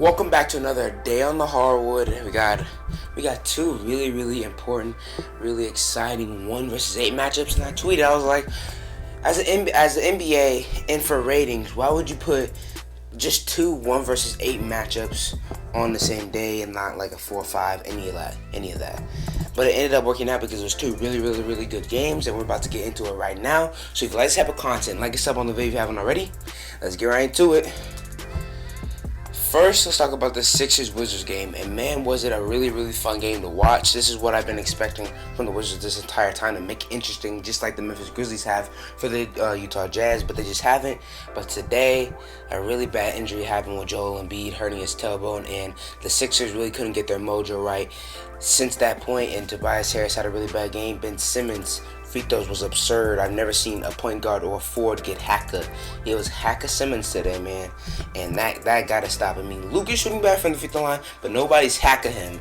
Welcome back to another day on the hardwood. We got two really important, really exciting 1 versus 8 matchups. And I tweeted, I was like, as the NBA and for ratings, why would you put just two 1 versus 8 matchups on the same day and not like a 4 or 5, any of that? But it ended up working out because it was two really good games, and we're about to get into it right now. So if you like this type of content, like us up on the video if you haven't already. Let's get right into it. First, let's talk about the Sixers-Wizards game, and man, was it a really fun game to watch. This is what I've been expecting from the Wizards this entire time, to make it interesting, just like the Memphis Grizzlies have for the Utah Jazz, but they just haven't. But today, a really bad injury happened with Joel Embiid hurting his tailbone, and the Sixers really couldn't get their mojo right since that point, and Tobias Harris had a really bad game. Ben Simmons' free throws was absurd. I've never seen a point guard or a forward get Hack-A. It was Hack-A-Simmons today, man. And that gotta stop. I mean, Luke is shooting back from the free throw line, but nobody's hacking him.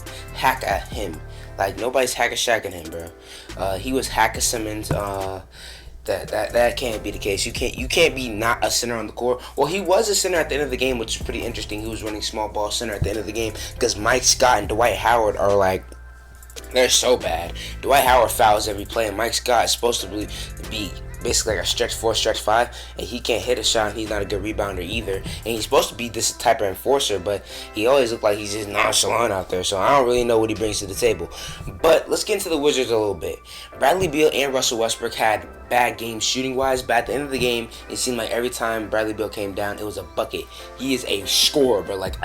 Like, nobody's Hack-A-Shacking him, bro. He was Hack-A-Simmons. That can't be the case. You can't be not a center on the court. Well, he was a center at the end of the game, which is pretty interesting. He was running small ball center at the end of the game because Mike Scott and Dwight Howard are like, they're so bad. Dwight Howard fouls every play, and Mike Scott is supposed to be basically like a stretch 4, stretch 5, and he can't hit a shot, and he's not a good rebounder either. And he's supposed to be this type of enforcer, but he always looks like he's just nonchalant out there, so I don't really know what he brings to the table. But let's get into the Wizards a little bit. Bradley Beal and Russell Westbrook had bad games shooting-wise, but at the end of the game, it seemed like every time Bradley Beal came down, it was a bucket. He is a scorer, but like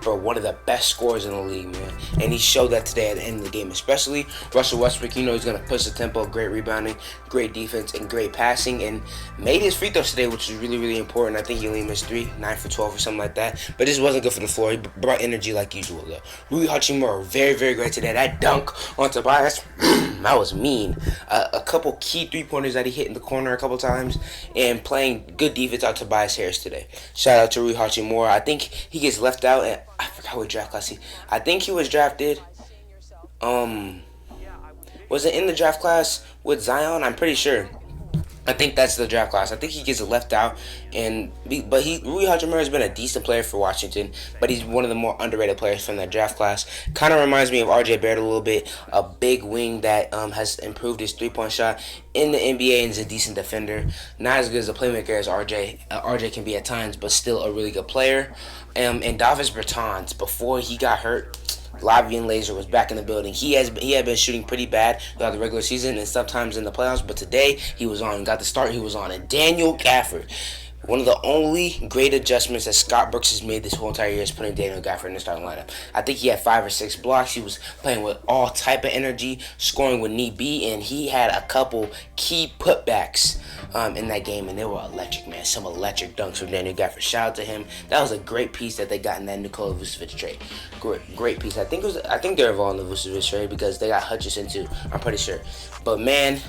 one of the best scorers in the league, man. And he showed that today at the end of the game, especially Russell Westbrook. You know he's going to push the tempo, great rebounding, great defense, and great passing, and made his free throws today, which is really important. I think he only missed 3, 9 for 12 or something like that, but this wasn't good for the floor. He brought energy like usual, though. Rui Hachimura, very great today. That dunk on Tobias, that was mean. A couple key three-pointers that he hit in the corner a couple times, and playing good defense out Tobias Harris today. Shout out to Rui Hachimura. I think he gets left out, and I forgot what draft class I think he was drafted. Was it in the draft class with Zion? I'm pretty sure. I think that's the draft class. I think he gets left out, but Rui Hachimura has been a decent player for Washington, but he's one of the more underrated players from that draft class. Kind of reminds me of R.J. Barrett a little bit, a big wing that has improved his three-point shot in the NBA and is a decent defender. Not as good as a playmaker as R.J. R.J. can be at times, but still a really good player. And Davis Bertans, before he got hurt, Lavian Laser was back in the building. He had been shooting pretty bad throughout the regular season and sometimes in the playoffs, but today he was on. Got the start he was on. And Daniel Gafford, one of the only great adjustments that Scott Brooks has made this whole entire year is putting Daniel Gafford in the starting lineup. I think he had 5 or 6 blocks. He was playing with all type of energy, scoring with need be, and he had a couple key putbacks in that game, and they were electric, man. Some electric dunks from Daniel Gafford. Shout out to him. That was a great piece that they got in that Nikola Vucevic trade. Great piece. I think they're involved in the Vucevic trade because they got Hutchison too. I'm pretty sure. But man,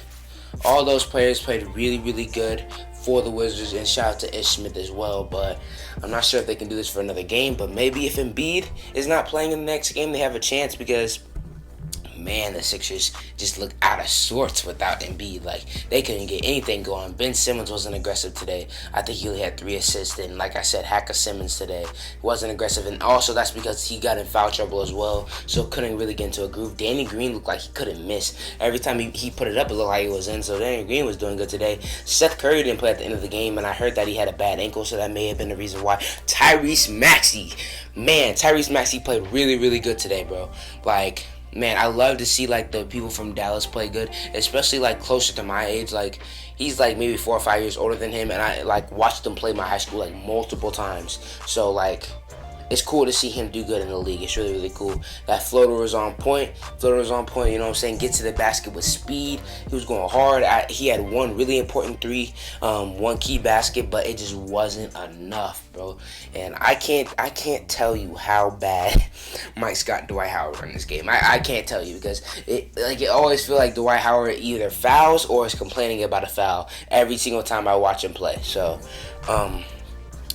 all those players played really good for the Wizards, and shout out to Ish Smith as well. But I'm not sure if they can do this for another game, but maybe if Embiid is not playing in the next game, they have a chance, because man, the Sixers just look out of sorts without Embiid. Like, they couldn't get anything going. Ben Simmons wasn't aggressive today. I think he only had 3 assists, and like I said, Hack-A-Simmons today wasn't aggressive, and also that's because he got in foul trouble as well, so couldn't really get into a groove. Danny Green looked like he couldn't miss. Every time he put it up, it looked like it was in, so Danny Green was doing good today. Seth Curry didn't play at the end of the game, and I heard that he had a bad ankle, so that may have been the reason why. Tyrese Maxey played really good today, bro. Like, man, I love to see like the people from Dallas play good, especially like closer to my age. Like, he's like maybe 4 or 5 years older than him, and I like watched him play my high school like multiple times. So like, it's cool to see him do good in the league. It's really cool. That floater was on point. You know what I'm saying? Get to the basket with speed. He was going hard. He had one really important 3, one key basket, but it just wasn't enough, bro. And I can't tell you how bad Mike Scott and Dwight Howard were in this game. I can't tell you, because it always feel like Dwight Howard either fouls or is complaining about a foul every single time I watch him play. So,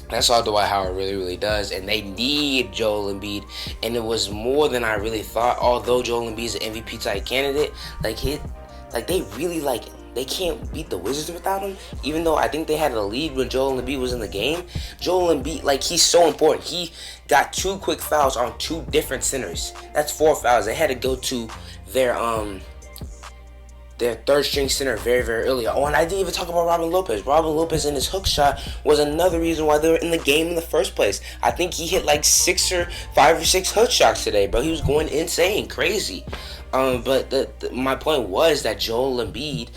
that's all Dwight Howard really does, and they need Joel Embiid, and it was more than I really thought. Although Joel Embiid is an MVP type candidate, they really they can't beat the Wizards without him. Even though I think they had a lead when Joel Embiid was in the game. Joel Embiid, like, he's so important. He got 2 quick fouls on 2 different centers. That's 4 fouls. They had to go to their third string center very, very early. Oh, and I didn't even talk about Robin Lopez. Robin Lopez and his hook shot was another reason why they were in the game in the first place. I think he hit like 5 or 6 hook shots today, bro. He was going insane, crazy. But my point was that Joel Embiid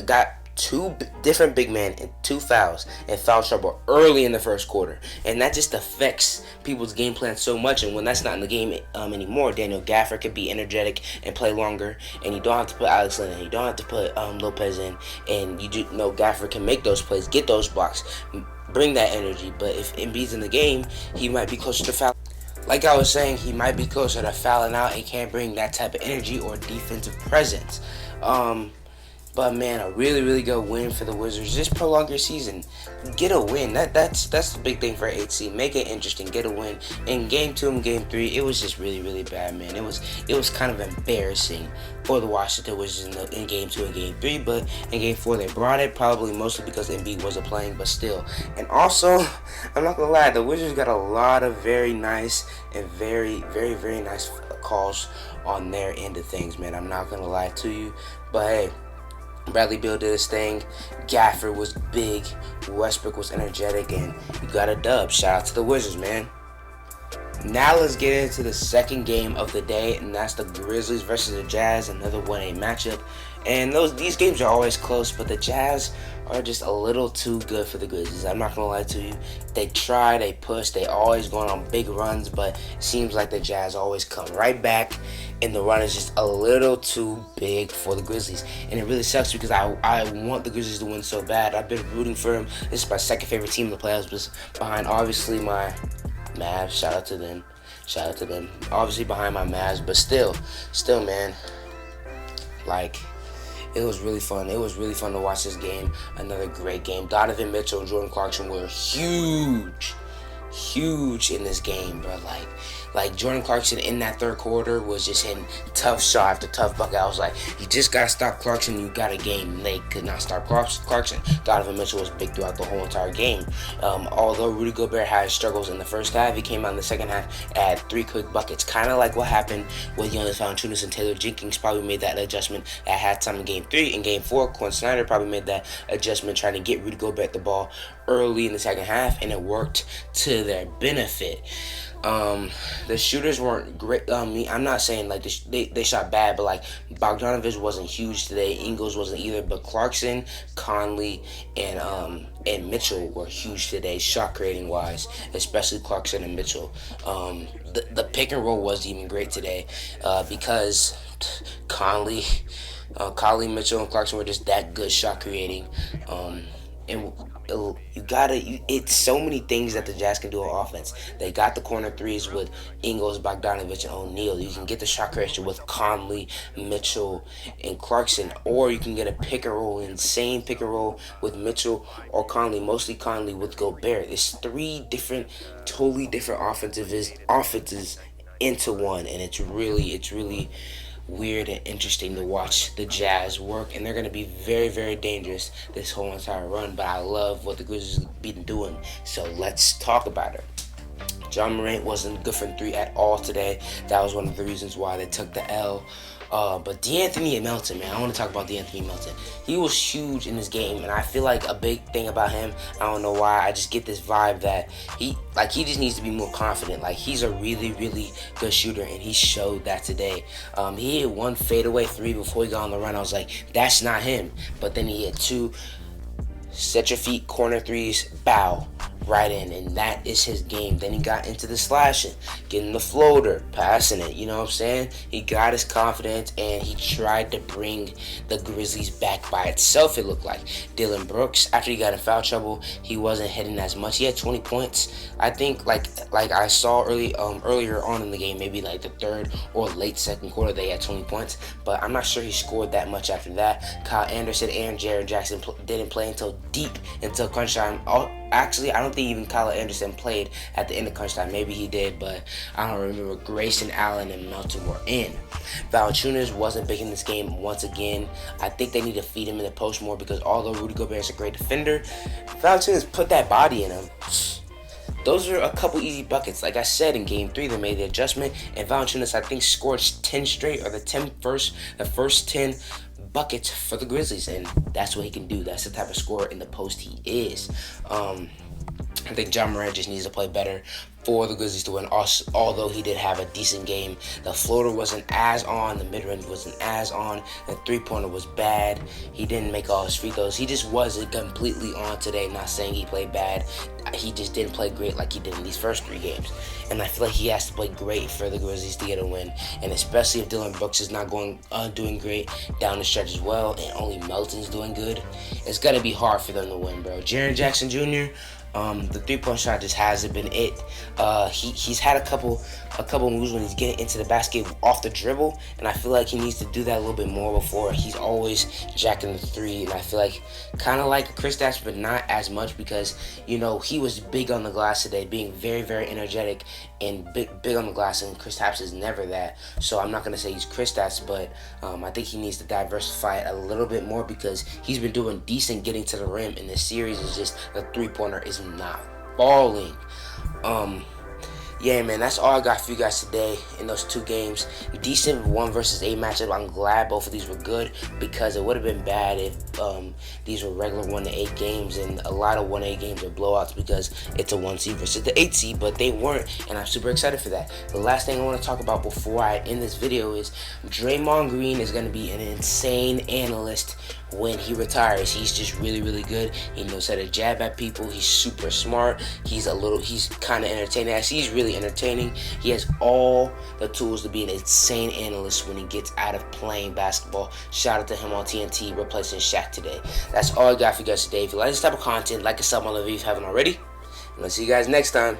got 2 different big men and 2 fouls and foul trouble early in the first quarter, and that just affects people's game plan so much. And when that's not in the game anymore, Daniel Gafford could be energetic and play longer, and you don't have to put Alex Len in, you don't have to put Lopez in, and you do know Gafford can make those plays, get those blocks, bring that energy. But if Embiid's in the game, he might be closer to foul. Like I was saying, he might be closer to fouling out and can't bring that type of energy or defensive presence. But man, a really, really good win for the Wizards. Just prolong your season. Get a win. That's the big thing for 8 seed. Make it interesting. Get a win. In game 2 and game 3, it was just really, really bad, man. It was kind of embarrassing for the Washington Wizards in game 2 and game 3. But in game 4, they brought it, probably mostly because Embiid wasn't playing, but still. And also, I'm not gonna lie, the Wizards got a lot of very nice and very, very, very nice calls on their end of things, man. I'm not gonna lie to you, but hey, Bradley Beal did his thing. Gafford was big. Westbrook was energetic, and you got a dub. Shout out to the Wizards, man. Now let's get into the second game of the day, and that's the Grizzlies versus the Jazz, another 1-8 matchup. And these games are always close, but the Jazz are just a little too good for the Grizzlies. I'm not gonna lie to you. They try, they push, they always going on big runs, but it seems like the Jazz always come right back, and the run is just a little too big for the Grizzlies. And it really sucks because I want the Grizzlies to win so bad. I've been rooting for them. This is my second favorite team in the playoffs, was behind obviously my Mavs. Shout out to them. Obviously behind my Mavs, but still, man, like, it was really fun. It was really fun to watch this game. Another great game. Donovan Mitchell and Jordan Clarkson were huge in this game, bro. Like Jordan Clarkson in that third quarter was just hitting tough shot after tough bucket. I was like, you just gotta stop Clarkson. You got a game. And they could not stop Clarkson. Donovan Mitchell was big throughout the whole entire game. Although Rudy Gobert had his struggles in the first half, he came out in the second half, had 3 quick buckets. Kind of like what happened with Giannis Valanciunas and Taylor Jenkins. Probably made that adjustment at halftime in game 3. In game 4, Quinn Snyder probably made that adjustment, trying to get Rudy Gobert the ball early in the second half, and it worked to their benefit. The shooters weren't great. I'm not saying like they shot bad, but like Bogdanovich wasn't huge today. Ingles wasn't either, but Clarkson, Conley, and Mitchell were huge today, shot creating wise, especially Clarkson and Mitchell. The pick and roll was even great today, because Conley, Mitchell, and Clarkson were just that good shot creating. And it's so many things that the Jazz can do on offense. They got the corner threes with Ingles, Bogdanovich, and O'Neal. You can get the shot creation with Conley, Mitchell, and Clarkson, or you can get a pick and roll, insane pick and roll with Mitchell or Conley, mostly Conley with Gobert. It's 3 different, totally different offenses into one, and it's really weird and interesting to watch the Jazz work, and they're going to be very, very dangerous this whole entire run. But I love what the Grizzlies been doing, so let's talk about it. John Morant wasn't good from 3 at all today. That was one of the reasons why they took the L. But DeAnthony Melton, man, I want to talk about DeAnthony Melton. He was huge in this game, and I feel like a big thing about him, I don't know why, I just get this vibe that he just needs to be more confident. Like, he's a really, really good shooter, and he showed that today. He hit 1 fadeaway 3 before he got on the run. I was like, that's not him. But then he hit 2 set your feet corner threes, bow, right in, and that is his game. Then he got into the slashing, getting the floater, passing it, you know what I'm saying? He got his confidence, and he tried to bring the Grizzlies back by itself, it looked like. Dylan Brooks, after he got in foul trouble, he wasn't hitting as much. He had 20 points. I think, like I saw earlier on in the game, maybe like the third or late second quarter, they had 20 points, but I'm not sure he scored that much after that. Kyle Anderson and Jaren Jackson didn't play until crunch time. Actually, I don't think think even Kyle Anderson played at the end of crunch time. Maybe he did, but I don't remember. Grayson Allen and Melton were in. Valanciunas wasn't big in this game once again. I think they need to feed him in the post more because although Rudy Gobert is a great defender, Valanciunas put that body in him. Those are a couple easy buckets. Like I said, in Game 3, they made the adjustment, and Valanciunas, I think, scored 10 straight, or the first 10 buckets for the Grizzlies, and that's what he can do. That's the type of scorer in the post he is. I think John Morant just needs to play better for the Grizzlies to win. Also, although he did have a decent game, the floater wasn't as on, the mid-range wasn't as on, the three-pointer was bad. He didn't make all his free throws. He just wasn't completely on today. Not saying he played bad. He just didn't play great like he did in these first 3 games. And I feel like he has to play great for the Grizzlies to get a win. And especially if Dillon Brooks is not doing great down the stretch as well, and only Melton's doing good, it's gonna be hard for them to win, bro. Jaren Jackson Jr., the three-point shot just hasn't been it. He's had a couple moves when he's getting into the basket off the dribble, and I feel like he needs to do that a little bit more before. He's always jacking the three, and I feel like kind of like Chris Dash, but not as much because, you know, he was big on the glass today, being very, very energetic and big on the glass, and Chris Dash is never that. So I'm not going to say he's Chris Dash, but I think he needs to diversify it a little bit more because he's been doing decent getting to the rim, and this series is just the three-pointer is not falling. Yeah, man, that's all I got for you guys today in those 2 games. Decent 1 versus 8 matchup. I'm glad both of these were good because it would have been bad if these were regular 1-8 games, and a lot of 1-8 games are blowouts because it's a 1 seed versus the 8 seed, but they weren't, and I'm super excited for that. The last thing I want to talk about before I end this video is Draymond Green is going to be an insane analyst when he retires. He's just really, really good. He knows how to jab at people. He's super smart. He's kind of entertaining. Actually, he's really entertaining. He has all the tools to be an insane analyst when he gets out of playing basketball. Shout out to him on TNT replacing Shaq today. That's all I got for you guys today. If you like this type of content, like and sub on the video if you haven't already. And I'll see you guys next time.